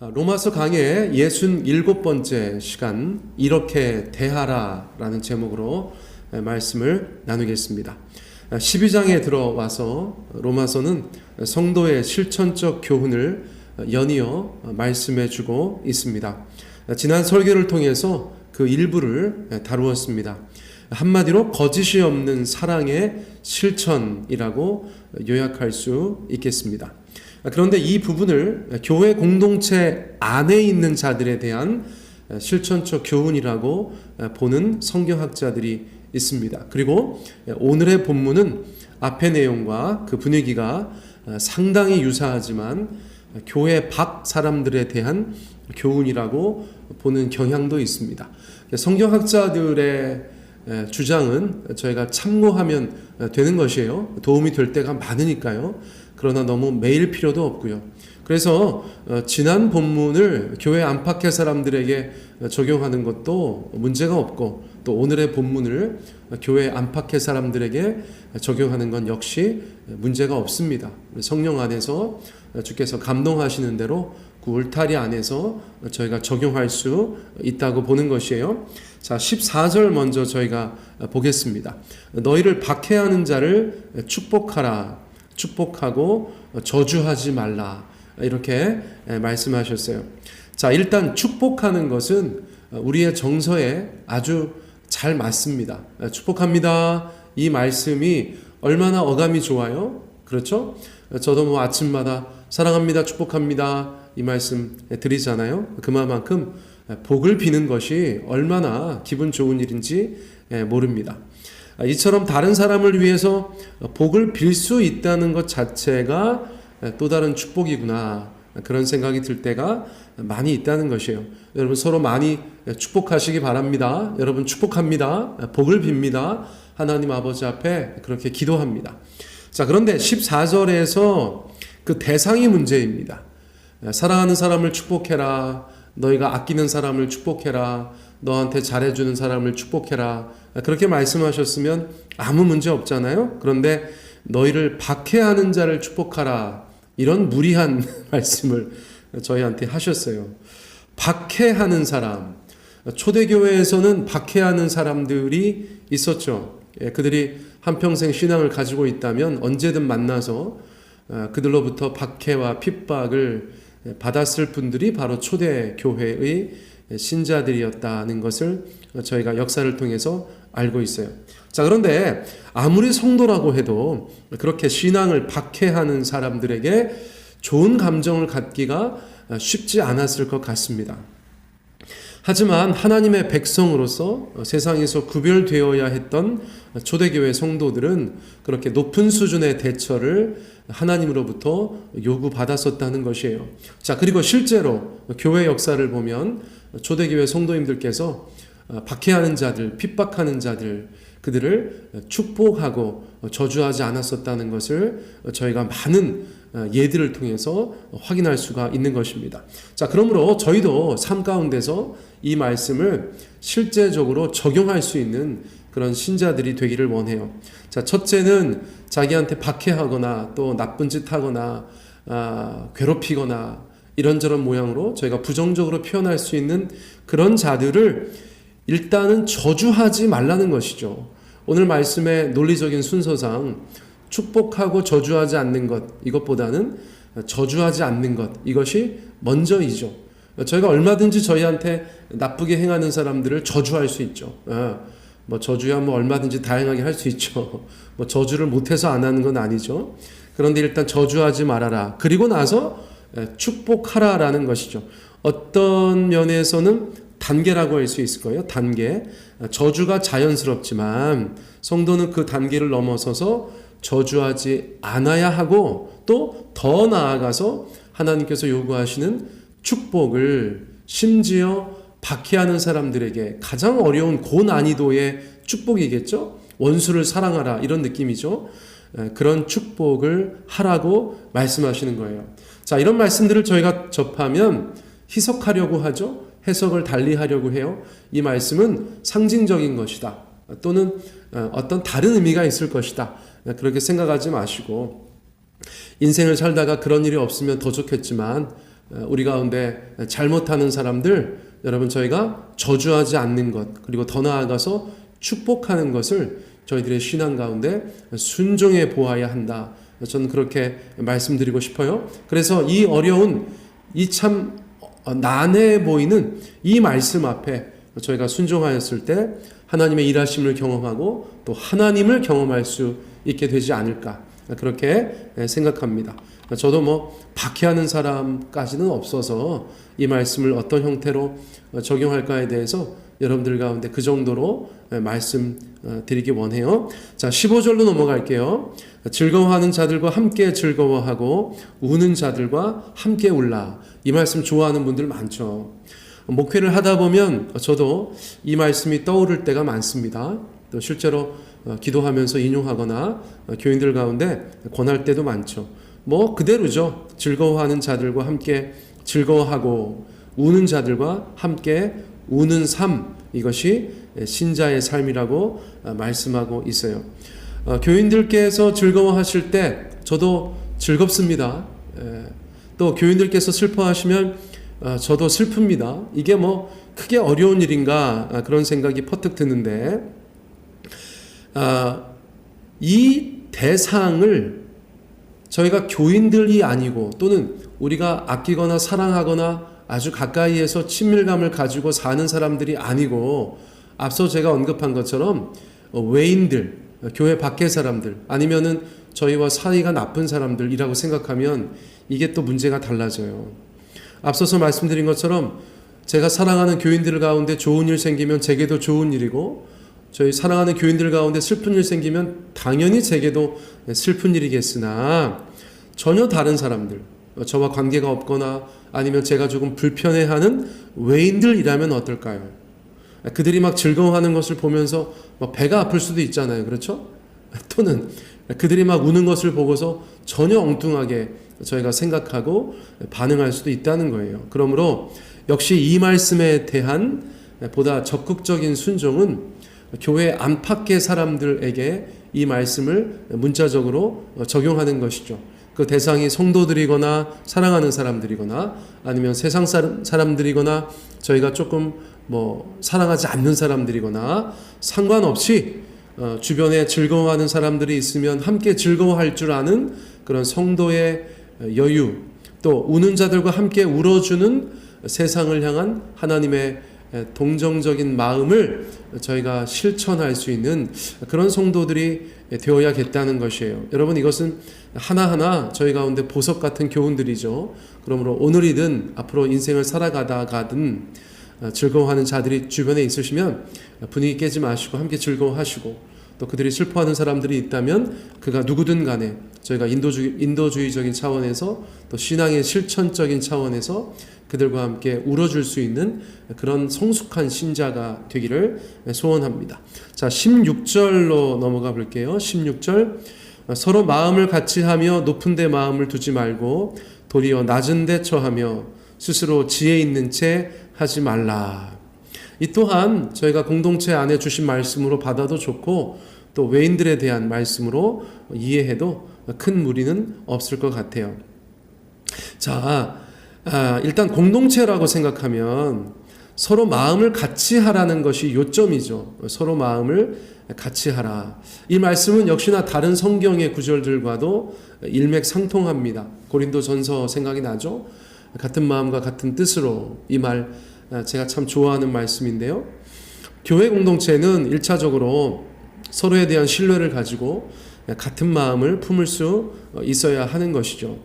로마서 강의 67번째 시간 이렇게 대하라 라는 제목으로 말씀을 나누겠습니다. 12장에 들어와서 로마서는 성도의 실천적 교훈을 연이어 말씀해 주고 있습니다. 지난 설교를 통해서 그 일부를 다루었습니다. 한마디로 거짓이 없는 사랑의 실천이라고 요약할 수 있겠습니다. 그런데 이 부분을 교회 공동체 안에 있는 자들에 대한 실천적 교훈이라고 보는 성경학자들이 있습니다. 그리고 오늘의 본문은 앞의 내용과 그 분위기가 상당히 유사하지만 교회 밖 사람들에 대한 교훈이라고 보는 경향도 있습니다. 성경학자들의 주장은 저희가 참고하면 되는 것이에요. 도움이 될 때가 많으니까요. 그러나 너무 매일 필요도 없고요. 그래서 지난 본문을 교회 안팎의 사람들에게 적용하는 것도 문제가 없고, 또 오늘의 본문을 교회 안팎의 사람들에게 적용하는 건 역시 문제가 없습니다. 성령 안에서 주께서 감동하시는 대로 그 울타리 안에서 저희가 적용할 수 있다고 보는 것이에요. 자, 14절 먼저 저희가 보겠습니다. 너희를 박해하는 자를 축복하라. 축복하고 저주하지 말라. 이렇게 말씀하셨어요. 자, 일단 축복하는 것은 우리의 정서에 아주 잘 맞습니다. 축복합니다. 이 말씀이 얼마나 어감이 좋아요? 그렇죠? 저도 뭐 아침마다 사랑합니다. 축복합니다. 이 말씀 드리잖아요. 그만큼 복을 비는 것이 얼마나 기분 좋은 일인지 모릅니다. 이처럼 다른 사람을 위해서 복을 빌 수 있다는 것 자체가 또 다른 축복이구나, 그런 생각이 들 때가 많이 있다는 것이에요. 여러분 서로 많이 축복하시기 바랍니다. 여러분 축복합니다. 복을 빕니다. 하나님 아버지 앞에 그렇게 기도합니다. 자, 그런데 14절에서 그 대상이 문제입니다. 사랑하는 사람을 축복해라. 너희가 아끼는 사람을 축복해라. 너한테 잘해주는 사람을 축복해라. 그렇게 말씀하셨으면 아무 문제 없잖아요. 그런데 너희를 박해하는 자를 축복하라. 이런 무리한 말씀을 저희한테 하셨어요. 박해하는 사람. 초대교회에서는 박해하는 사람들이 있었죠. 그들이 한평생 신앙을 가지고 있다면 언제든 만나서 그들로부터 박해와 핍박을 받았을 분들이 바로 초대교회의 신자들이었다는 것을 저희가 역사를 통해서 알고 있어요. 자, 그런데 아무리 성도라고 해도 그렇게 신앙을 박해하는 사람들에게 좋은 감정을 갖기가 쉽지 않았을 것 같습니다. 하지만 하나님의 백성으로서 세상에서 구별되어야 했던 초대교회 성도들은 그렇게 높은 수준의 대처를 하나님으로부터 요구받았었다는 것이에요. 자, 그리고 실제로 교회 역사를 보면 초대교회 성도님들께서 박해하는 자들, 핍박하는 자들, 그들을 축복하고 저주하지 않았었다는 것을 저희가 많은 예들을 통해서 확인할 수가 있는 것입니다. 자, 그러므로 저희도 삶 가운데서 이 말씀을 실제적으로 적용할 수 있는 그런 신자들이 되기를 원해요. 자, 첫째는 자기한테 박해하거나 또 나쁜 짓 하거나 괴롭히거나 이런저런 모양으로 저희가 부정적으로 표현할 수 있는 그런 자들을 일단은 저주하지 말라는 것이죠. 오늘 말씀의 논리적인 순서상 축복하고 저주하지 않는 것, 이것보다는 저주하지 않는 것, 이것이 먼저이죠. 저희가 얼마든지 저희한테 나쁘게 행하는 사람들을 저주할 수 있죠. 뭐 저주야 뭐 얼마든지 다양하게 할 수 있죠. 뭐 저주를 못해서 안 하는 건 아니죠. 그런데 일단 저주하지 말아라. 그리고 나서 축복하라라는 것이죠. 어떤 면에서는 단계라고 할 수 있을 거예요. 단계. 저주가 자연스럽지만 성도는 그 단계를 넘어서서 저주하지 않아야 하고, 또 더 나아가서 하나님께서 요구하시는 축복을, 심지어 박해하는 사람들에게 가장 어려운 고난이도의 축복이겠죠. 원수를 사랑하라, 이런 느낌이죠. 그런 축복을 하라고 말씀하시는 거예요. 자, 이런 말씀들을 저희가 접하면 희석하려고 하죠. 해석을 달리하려고 해요. 이 말씀은 상징적인 것이다, 또는 어떤 다른 의미가 있을 것이다, 그렇게 생각하지 마시고, 인생을 살다가 그런 일이 없으면 더 좋겠지만 우리 가운데 잘못하는 사람들, 여러분 저희가 저주하지 않는 것, 그리고 더 나아가서 축복하는 것을 저희들의 신앙 가운데 순종해 보아야 한다. 저는 그렇게 말씀드리고 싶어요. 그래서 이 어려운, 이 참 난해해 보이는 이 말씀 앞에 저희가 순종하였을 때 하나님의 일하심을 경험하고 또 하나님을 경험할 수 있게 되지 않을까, 그렇게 생각합니다. 저도 뭐 박해하는 사람까지는 없어서 이 말씀을 어떤 형태로 적용할까에 대해서 여러분들 가운데 그 정도로 말씀 드리기 원해요. 자, 15절로 넘어갈게요. 즐거워하는 자들과 함께 즐거워하고 우는 자들과 함께 울라. 이 말씀 좋아하는 분들 많죠. 목회를 하다 보면 저도 이 말씀이 떠오를 때가 많습니다. 또 실제로 기도하면서 인용하거나 교인들 가운데 권할 때도 많죠. 뭐 그대로죠. 즐거워하는 자들과 함께 즐거워하고 우는 자들과 함께 우는 삶, 이것이 신자의 삶이라고 말씀하고 있어요. 교인들께서 즐거워하실 때 저도 즐겁습니다. 또 교인들께서 슬퍼하시면 저도 슬픕니다. 이게 뭐 크게 어려운 일인가, 그런 생각이 퍼뜩 드는데, 이 대상을 저희가 교인들이 아니고 또는 우리가 아끼거나 사랑하거나 아주 가까이에서 친밀감을 가지고 사는 사람들이 아니고, 앞서 제가 언급한 것처럼 외인들, 교회 밖의 사람들, 아니면은 저희와 사이가 나쁜 사람들이라고 생각하면 이게 또 문제가 달라져요. 앞서서 말씀드린 것처럼 제가 사랑하는 교인들 가운데 좋은 일 생기면 제게도 좋은 일이고, 저희 사랑하는 교인들 가운데 슬픈 일 생기면 당연히 제게도 슬픈 일이겠으나, 전혀 다른 사람들, 저와 관계가 없거나 아니면 제가 조금 불편해하는 외인들이라면 어떨까요? 그들이 막 즐거워하는 것을 보면서 막 배가 아플 수도 있잖아요. 그렇죠? 또는 그들이 막 우는 것을 보고서 전혀 엉뚱하게 저희가 생각하고 반응할 수도 있다는 거예요. 그러므로 역시 이 말씀에 대한 보다 적극적인 순종은 교회 안팎의 사람들에게 이 말씀을 문자적으로 적용하는 것이죠. 그 대상이 성도들이거나 사랑하는 사람들이거나 아니면 세상 사람들이거나 저희가 조금 뭐 사랑하지 않는 사람들이거나 상관없이 주변에 즐거워하는 사람들이 있으면 함께 즐거워할 줄 아는 그런 성도의 여유, 또 우는 자들과 함께 울어주는 세상을 향한 하나님의 동정적인 마음을 저희가 실천할 수 있는 그런 성도들이 되어야겠다는 것이에요. 여러분, 이것은 하나하나 저희 가운데 보석 같은 교훈들이죠. 그러므로 오늘이든 앞으로 인생을 살아가다가든 즐거워하는 자들이 주변에 있으시면 분위기 깨지 마시고 함께 즐거워하시고, 또 그들이 슬퍼하는 사람들이 있다면 그가 누구든 간에 저희가 인도주의적인 차원에서 또 신앙의 실천적인 차원에서 그들과 함께 울어줄 수 있는 그런 성숙한 신자가 되기를 소원합니다. 자, 16절로 넘어가 볼게요. 16절, 서로 마음을 같이 하며 높은 데 마음을 두지 말고 도리어 낮은 데 처하며 스스로 지혜 있는 채 하지 말라. 이 또한 저희가 공동체 안에 주신 말씀으로 받아도 좋고, 또 외인들에 대한 말씀으로 이해해도 큰 무리는 없을 것 같아요. 자, 일단 공동체라고 생각하면 서로 마음을 같이 하라는 것이 요점이죠. 서로 마음을 같이 하라. 이 말씀은 역시나 다른 성경의 구절들과도 일맥상통합니다. 고린도전서 생각이 나죠? 같은 마음과 같은 뜻으로, 이 말 제가 참 좋아하는 말씀인데요. 교회 공동체는 1차적으로 서로에 대한 신뢰를 가지고 같은 마음을 품을 수 있어야 하는 것이죠.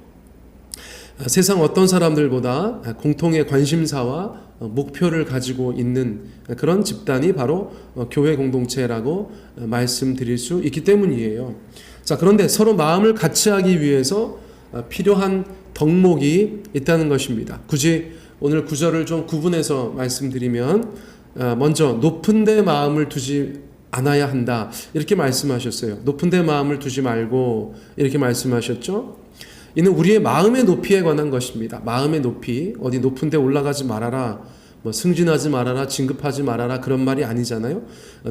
세상 어떤 사람들보다 공통의 관심사와 목표를 가지고 있는 그런 집단이 바로 교회 공동체라고 말씀드릴 수 있기 때문이에요. 자, 그런데 서로 마음을 같이 하기 위해서 필요한 덕목이 있다는 것입니다. 굳이 오늘 구절을 좀 구분해서 말씀드리면, 먼저 높은 데 마음을 두지 않아야 한다, 이렇게 말씀하셨어요. 높은 데 마음을 두지 말고 이렇게 말씀하셨죠. 이는 우리의 마음의 높이에 관한 것입니다. 마음의 높이, 어디 높은 데 올라가지 말아라, 뭐 승진하지 말아라, 진급하지 말아라, 그런 말이 아니잖아요.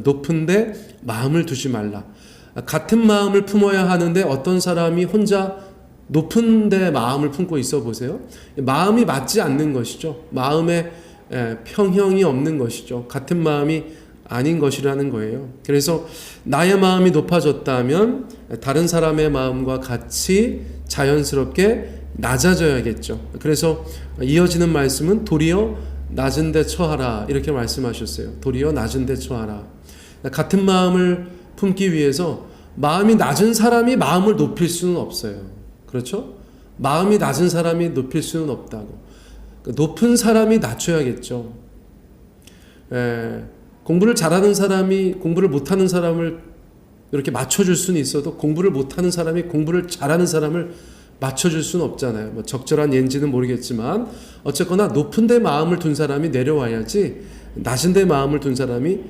높은 데 마음을 두지 말라. 같은 마음을 품어야 하는데 어떤 사람이 혼자 높은 데 마음을 품고 있어 보세요. 마음이 맞지 않는 것이죠. 마음에 평형이 없는 것이죠. 같은 마음이 아닌 것이라는 거예요. 그래서 나의 마음이 높아졌다면 다른 사람의 마음과 같이 자연스럽게 낮아져야겠죠. 그래서 이어지는 말씀은 도리어 낮은 데 처하라 이렇게 말씀하셨어요. 도리어 낮은 데 처하라. 같은 마음을 품기 위해서 마음이 낮은 사람이 마음을 높일 수는 없어요. 그렇죠? 마음이 낮은 사람이 높일 수는 없다고. 높은 사람이 낮춰야겠죠. 공부를 잘하는 사람이 공부를 못하는 사람을 이렇게 맞춰줄 수는 있어도 공부를 못하는 사람이 공부를 잘하는 사람을 맞춰줄 수는 없잖아요. 뭐 적절한 예인지는 모르겠지만 어쨌거나 높은 데 마음을 둔 사람이 내려와야지 낮은 데 마음을 둔 사람이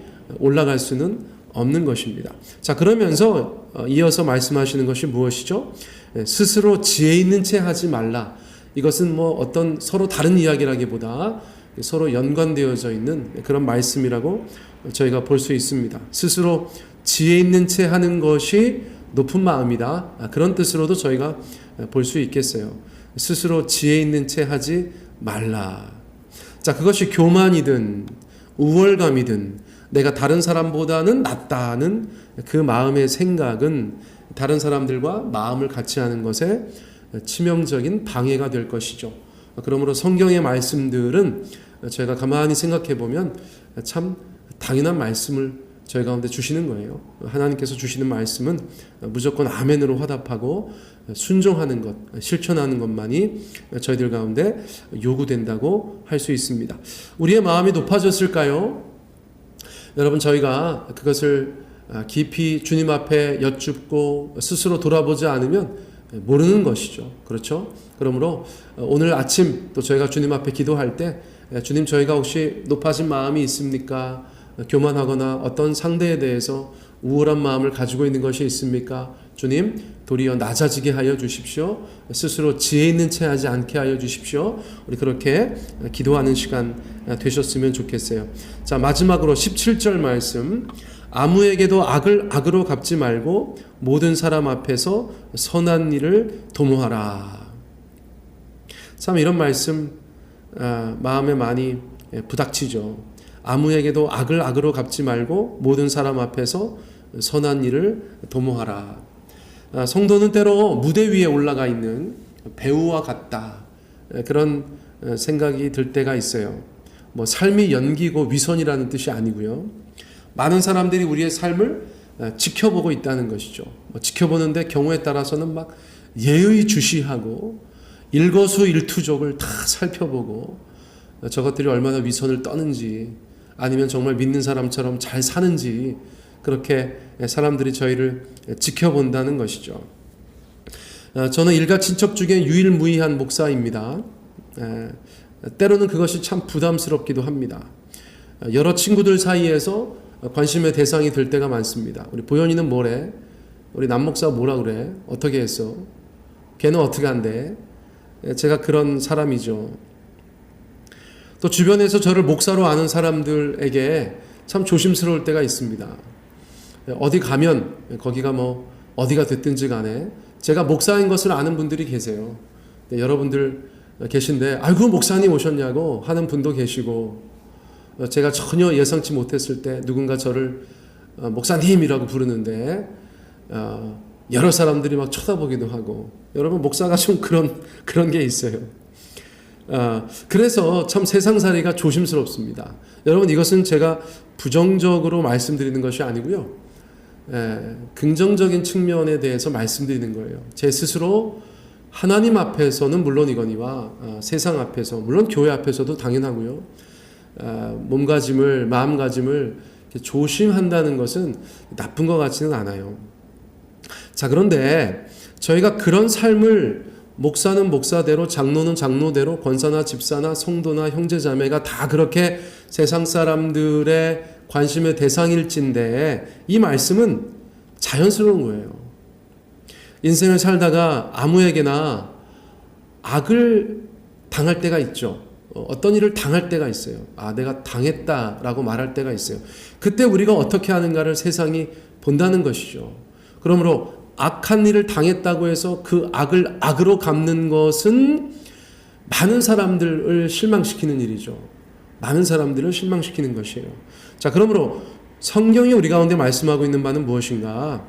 올라갈 수는 없는 것입니다. 자, 그러면서 이어서 말씀하시는 것이 무엇이죠? 스스로 지혜 있는 채 하지 말라. 이것은 뭐 어떤 서로 다른 이야기라기보다 서로 연관되어져 있는 그런 말씀이라고 저희가 볼 수 있습니다. 스스로 지혜 있는 채 하는 것이 높은 마음이다. 그런 뜻으로도 저희가 볼 수 있겠어요. 스스로 지혜 있는 채 하지 말라. 자, 그것이 교만이든 우월감이든 내가 다른 사람보다는 낫다는 그 마음의 생각은 다른 사람들과 마음을 같이 하는 것에 치명적인 방해가 될 것이죠. 그러므로 성경의 말씀들은 저희가 가만히 생각해 보면 참 당연한 말씀을 저희 가운데 주시는 거예요. 하나님께서 주시는 말씀은 무조건 아멘으로 화답하고 순종하는 것, 실천하는 것만이 저희들 가운데 요구된다고 할 수 있습니다. 우리의 마음이 높아졌을까요? 여러분, 저희가 그것을 깊이 주님 앞에 여쭙고 스스로 돌아보지 않으면 모르는 것이죠. 그렇죠? 그러므로 오늘 아침 또 저희가 주님 앞에 기도할 때 주님, 저희가 혹시 높아진 마음이 있습니까? 교만하거나 어떤 상대에 대해서 우월한 마음을 가지고 있는 것이 있습니까? 주님, 도리어 낮아지게 하여 주십시오. 스스로 지혜 있는 채 하지 않게 하여 주십시오. 우리 그렇게 기도하는 시간 되셨으면 좋겠어요. 자, 마지막으로 17절 말씀. 아무에게도 악을 악으로 갚지 말고 모든 사람 앞에서 선한 일을 도모하라. 참 이런 말씀 마음에 많이 부닥치죠. 아무에게도 악을 악으로 갚지 말고 모든 사람 앞에서 선한 일을 도모하라. 성도는 때로 무대 위에 올라가 있는 배우와 같다. 그런 생각이 들 때가 있어요. 뭐 삶이 연기고 위선이라는 뜻이 아니고요. 많은 사람들이 우리의 삶을 지켜보고 있다는 것이죠. 지켜보는데 경우에 따라서는 막 예의주시하고 일거수일투족을 다 살펴보고 저것들이 얼마나 위선을 떠는지 아니면 정말 믿는 사람처럼 잘 사는지 그렇게 사람들이 저희를 지켜본다는 것이죠. 저는 일가 친척 중에 유일무이한 목사입니다. 때로는 그것이 참 부담스럽기도 합니다. 여러 친구들 사이에서 관심의 대상이 될 때가 많습니다. 우리 보현이는 뭐래? 우리 남목사 뭐라 그래? 어떻게 했어? 걔는 어떻게 한대? 제가 그런 사람이죠. 또 주변에서 저를 목사로 아는 사람들에게 참 조심스러울 때가 있습니다. 어디 가면 거기가 뭐 어디가 됐든지 간에 제가 목사인 것을 아는 분들이 계세요. 여러분들 계신데 아이고 목사님 오셨냐고 하는 분도 계시고 제가 전혀 예상치 못했을 때 누군가 저를 목사님이라고 부르는데 여러 사람들이 막 쳐다보기도 하고 여러분 목사가 좀 그런 게 있어요. 그래서 참 세상살이가 조심스럽습니다. 여러분 이것은 제가 부정적으로 말씀드리는 것이 아니고요. 긍정적인 측면에 대해서 말씀드리는 거예요. 제 스스로 하나님 앞에서는 물론이거니와 세상 앞에서 물론 교회 앞에서도 당연하고요. 몸가짐을 마음가짐을 조심한다는 것은 나쁜 것 같지는 않아요. 자, 그런데 저희가 그런 삶을 목사는 목사대로 장로는 장로대로 권사나 집사나 성도나 형제자매가 다 그렇게 세상 사람들의 관심의 대상일진데 이 말씀은 자연스러운 거예요. 인생을 살다가 아무에게나 악을 당할 때가 있죠. 어떤 일을 당할 때가 있어요. 내가 당했다라고 말할 때가 있어요. 그때 우리가 어떻게 하는가를 세상이 본다는 것이죠. 그러므로 악한 일을 당했다고 해서 그 악을 악으로 갚는 것은 많은 사람들을 실망시키는 일이죠. 많은 사람들을 실망시키는 것이에요. 자, 그러므로 성경이 우리 가운데 말씀하고 있는 바는 무엇인가?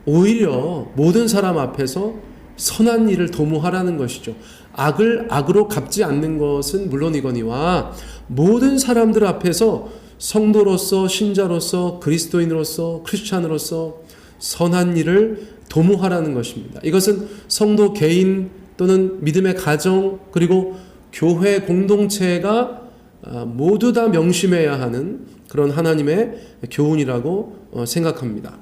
오히려 모든 사람 앞에서 선한 일을 도모하라는 것이죠. 악을 악으로 갚지 않는 것은 물론이거니와 모든 사람들 앞에서 성도로서, 신자로서, 그리스도인으로서, 크리스찬으로서 선한 일을 도모하라는 것입니다. 이것은 성도 개인 또는 믿음의 가정 그리고 교회 공동체가 모두 다 명심해야 하는 그런 하나님의 교훈이라고 생각합니다.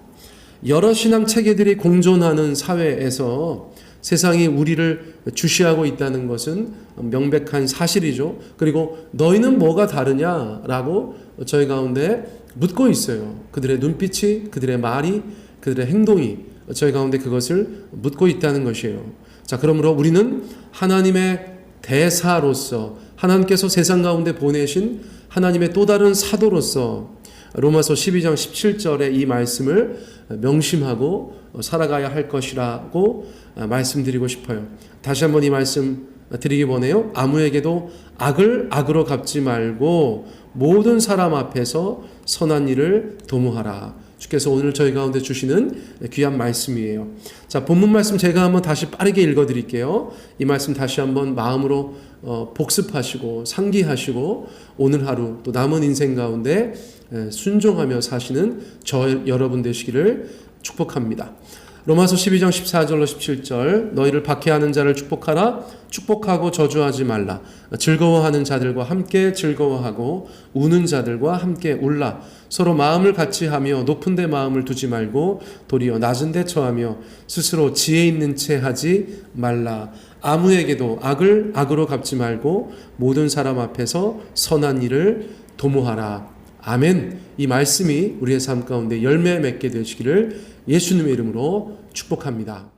여러 신앙 체계들이 공존하는 사회에서 세상이 우리를 주시하고 있다는 것은 명백한 사실이죠. 그리고 너희는 뭐가 다르냐라고 저희 가운데 묻고 있어요. 그들의 눈빛이, 그들의 말이, 그들의 행동이 저희 가운데 그것을 묻고 있다는 것이에요. 자, 그러므로 우리는 하나님의 대사로서 하나님께서 세상 가운데 보내신 하나님의 또 다른 사도로서 로마서 12장 17절의 이 말씀을 명심하고 살아가야 할 것이라고 말씀드리고 싶어요. 다시 한번 이 말씀 드리기 원해요. 아무에게도 악을 악으로 갚지 말고 모든 사람 앞에서 선한 일을 도모하라. 주께서 오늘 저희 가운데 주시는 귀한 말씀이에요. 자, 본문 말씀 제가 한번 다시 빠르게 읽어드릴게요. 이 말씀 다시 한번 마음으로 복습하시고 상기하시고 오늘 하루 또 남은 인생 가운데 순종하며 사시는 저 여러분 되시기를 축복합니다. 로마서 12장 14절로 17절 너희를 박해하는 자를 축복하라. 축복하고 저주하지 말라. 즐거워하는 자들과 함께 즐거워하고 우는 자들과 함께 울라. 서로 마음을 같이 하며 높은 데 마음을 두지 말고 도리어 낮은 데 처하며 스스로 지혜 있는 채 하지 말라. 아무에게도 악을 악으로 갚지 말고 모든 사람 앞에서 선한 일을 도모하라. 아멘. 이 말씀이 우리의 삶 가운데 열매 맺게 되시기를 예수님의 이름으로 축복합니다.